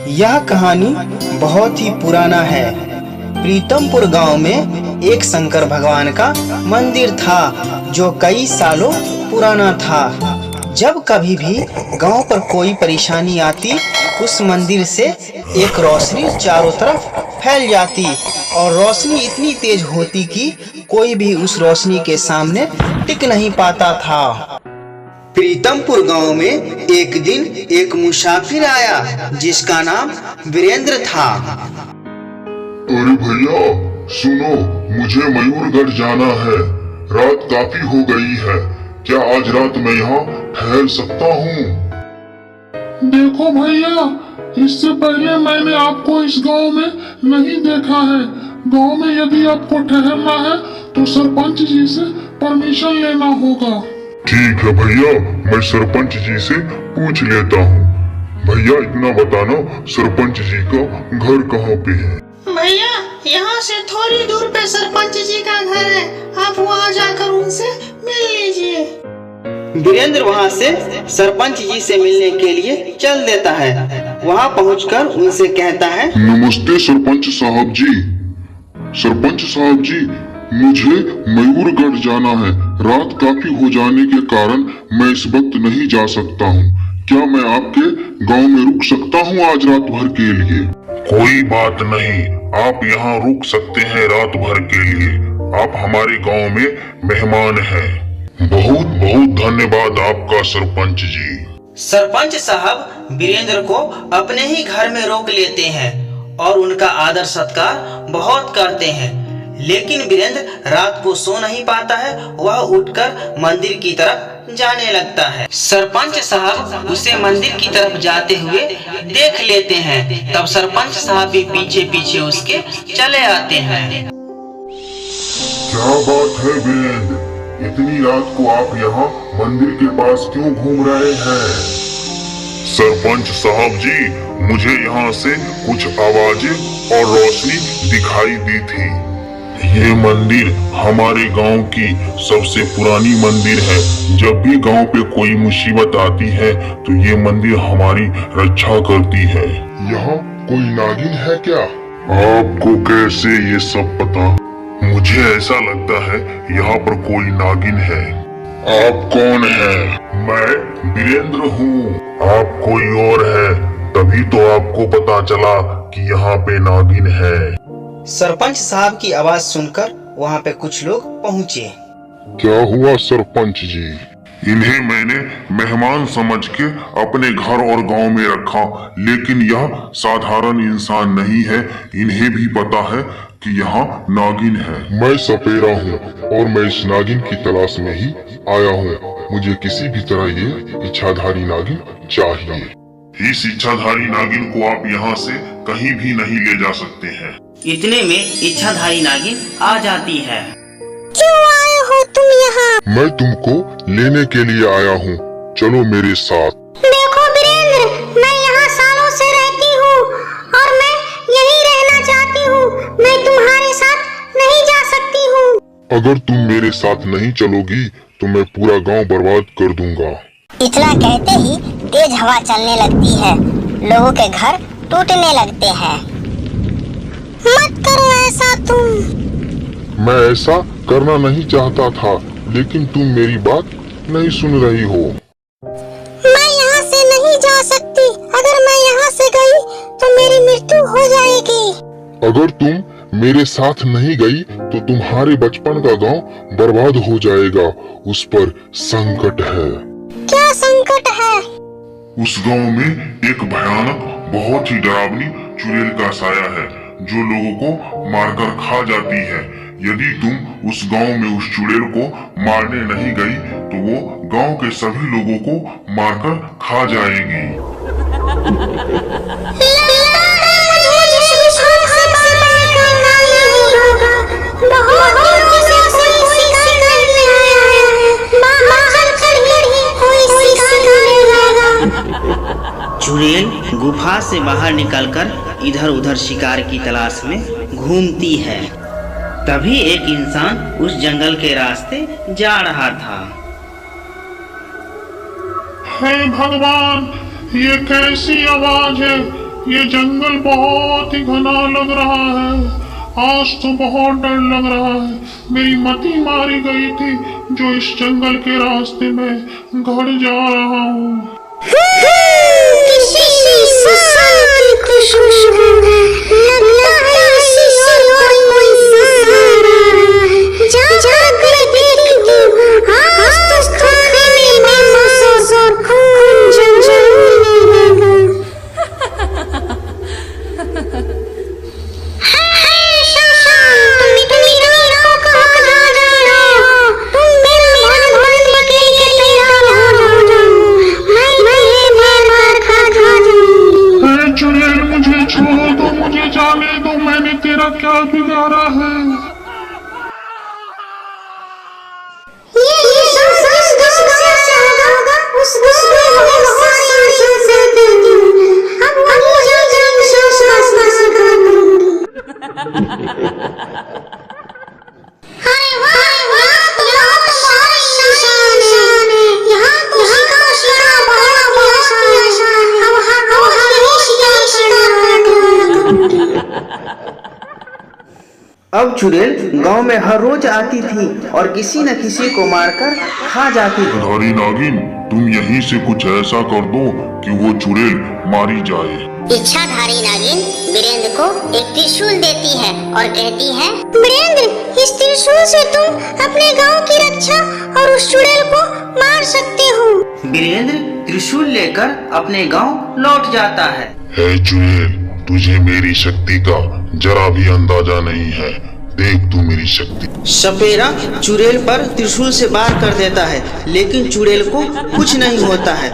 यह कहानी बहुत ही पुराना है। प्रीतमपुर गांव में एक शंकर भगवान का मंदिर था जो कई सालों पुराना था। जब कभी भी गांव पर कोई परेशानी आती, उस मंदिर से एक रोशनी चारों तरफ फैल जाती और रोशनी इतनी तेज होती कि कोई भी उस रोशनी के सामने टिक नहीं पाता था। प्रीतमपुर गांव में एक दिन एक मुसाफिर आया जिसका नाम वीरेंद्र था। अरे भैया सुनो, मुझे मयूरगढ़ जाना है। रात काफी हो गई है, क्या आज रात मैं यहाँ ठहर सकता हूँ? देखो भैया, इससे पहले मैंने आपको इस गांव में नहीं देखा है। गांव में यदि आपको ठहरना है तो सरपंच जी से परमिशन लेना होगा। ठीक है भैया, मैं सरपंच जी से पूछ लेता हूँ। भैया इतना बताना, सरपंच जी का घर कहाँ पे है? भैया यहाँ से थोड़ी दूर पे सरपंच जी का घर है, आप वहाँ जाकर उनसे मिल लीजिए। वीरेंद्र वहाँ से सरपंच जी से मिलने के लिए चल देता है। वहाँ पहुँचकर उनसे कहता है, नमस्ते सरपंच साहब जी। सरपंच साहब जी, मुझे मयूरगढ़ जाना है। रात काफी हो जाने के कारण मैं इस वक्त नहीं जा सकता हूँ। क्या मैं आपके गांव में रुक सकता हूँ आज रात भर के लिए? कोई बात नहीं, आप यहाँ रुक सकते हैं रात भर के लिए। आप हमारे गांव में मेहमान हैं। बहुत बहुत धन्यवाद आपका सरपंच जी। सरपंच साहब वीरेंद्र को अपने ही घर में रोक लेते हैं और उनका आदर सत्कार बहुत करते हैं। लेकिन वीरेंद्र रात को सो नहीं पाता है। वह उठकर मंदिर की तरफ जाने लगता है। सरपंच साहब उसे मंदिर की तरफ जाते हुए देख लेते हैं। तब सरपंच साहब भी पीछे पीछे उसके चले आते हैं। क्या बात है वीरेंद्र, इतनी रात को आप यहाँ मंदिर के पास क्यों घूम रहे हैं? सरपंच साहब जी, मुझे यहाँ से कुछ आवाजें और रोशनी दिखाई दी थी। ये मंदिर हमारे गांव की सबसे पुरानी मंदिर है। जब भी गांव पे कोई मुसीबत आती है तो ये मंदिर हमारी रक्षा करती है। यहाँ कोई नागिन है क्या? आपको कैसे ये सब पता? मुझे ऐसा लगता है यहाँ पर कोई नागिन है। आप कौन हैं? मैं वीरेंद्र हूँ। आप कोई और है, तभी तो आपको पता चला कि यहाँ पे नागिन है। सरपंच साहब की आवाज सुनकर वहाँ पे कुछ लोग पहुँचे। क्या हुआ सरपंच जी? इन्हें मैंने मेहमान समझ के अपने घर और गांव में रखा, लेकिन यह साधारण इंसान नहीं है। इन्हें भी पता है कि यहाँ नागिन है। मैं सपेरा हूँ और मैं इस नागिन की तलाश में ही आया हूँ। मुझे किसी भी तरह ये इच्छाधारी नागिन चाहिए। इस इच्छाधारी नागिन को आप यहाँ से कहीं भी नहीं ले जा सकते हैं। इतने में इच्छाधारी नागिन आ जाती है। क्यों आए हो तुम यहाँ? मैं तुमको लेने के लिए आया हूँ, चलो मेरे साथ। देखो वीरेंद्र, मैं यहाँ सालों से रहती हूँ और मैं यहीं रहना चाहती हूँ। मैं तुम्हारे साथ नहीं जा सकती हूँ। अगर तुम मेरे साथ नहीं चलोगी तो मैं पूरा गांव बर्बाद कर दूंगा। इतना कहते ही तेज हवा चलने लगती है। लोगों के घर टूटने लगते हैं। मत करो ऐसा तुम। मैं ऐसा करना नहीं चाहता था, लेकिन तुम मेरी बात नहीं सुन रही हो। मैं यहाँ से नहीं जा सकती। अगर मैं यहाँ से गई तो मेरी मृत्यु हो जाएगी। अगर तुम मेरे साथ नहीं गई तो तुम्हारे बचपन का गांव बर्बाद हो जाएगा। उस पर संकट है। क्या संकट है? उस गांव में एक भयानक, बहुत ही डरावनी चुड़ैल का साया है जो लोगों को मारकर खा जाती है। यदि तुम उस गांव में उस चुड़ैल को मारने नहीं गई तो वो गांव के सभी लोगों को मारकर खा जाएगी। चुड़ैल गुफा से बाहर निकलकर इधर उधर शिकार की तलाश में घूमती है। तभी एक इंसान उस जंगल के रास्ते जा रहा था। हे भगवान, ये कैसी आवाज है? ये जंगल बहुत ही घना लग रहा है। आज तो बहुत डर लग रहा है। मेरी मति मारी गई थी जो इस जंगल के रास्ते में गड़ जा रहा हूँ। तेरा क्या बिगाड़ा है? अब चुड़ैल गांव में हर रोज आती थी और किसी न किसी को मारकर खा जाती थी। धारी नागिन, तुम यहीं से कुछ ऐसा कर दो कि वो चुड़ैल मारी जाए। इच्छाधारी नागिन वीरेंद्र को एक त्रिशूल देती है और कहती है, वीरेंद्र, इस त्रिशूल से तुम अपने गांव की रक्षा और उस चुड़ैल को मार सकते हो। वीरेंद्र त्रिशूल लेकर अपने गांव लौट जाता है। है चुड़ैल, तुझे मेरी शक्ति का जरा भी अंदाजा नहीं है। देख तू मेरी शक्ति। सपेरा चुड़ैल पर त्रिशूल से वार कर देता है, लेकिन चुड़ैल को कुछ नहीं होता है।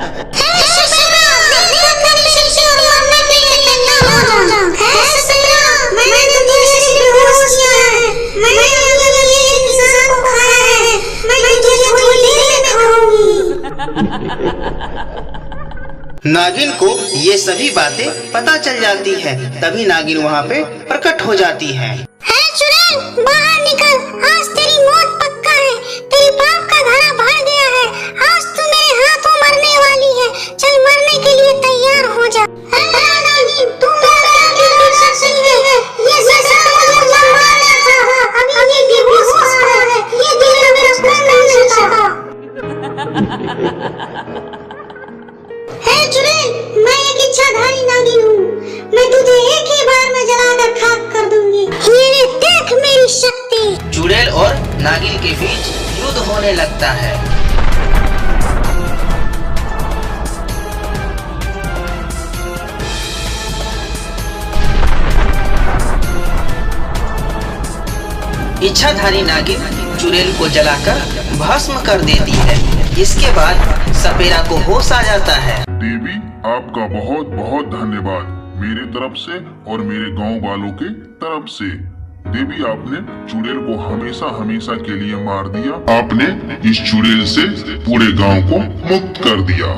नागिन को ये सभी बातें पता चल जाती है। तभी नागिन वहाँ पे प्रकट हो जाती है। चुड़ैल, बाहर निकल, आज तेरी मौत पक्का है। तेरी पाप का घड़ा भर गया है। आज तू मेरे हाथों मरने वाली है। चल, मरने के लिए तैयार हो जा। नागिन, तू मेरा है। ये ससुर मुझे मारना था। अभी ये बेहोश हो रहा है। ये दिल मेरा प्राण नहीं था। चुड़ैल, मैं एक इच्छाधारी नागिन हूँ। मैं तुझे एक ही बार में जलाकर खाक कर दूंगी। ये देख मेरी शक्ति। चुड़ैल और नागिन के बीच युद्ध होने लगता है। इच्छाधारी नागिन चुड़ैल को जलाकर भस्म कर देती है। इसके बाद सपेरा को होश आ जाता है। देवी, आपका बहुत बहुत धन्यवाद, मेरे तरफ से और मेरे गांव वालों के तरफ से। देवी, आपने चुड़ैल को हमेशा हमेशा के लिए मार दिया। आपने इस चुड़ैल से पूरे गांव को मुक्त कर दिया।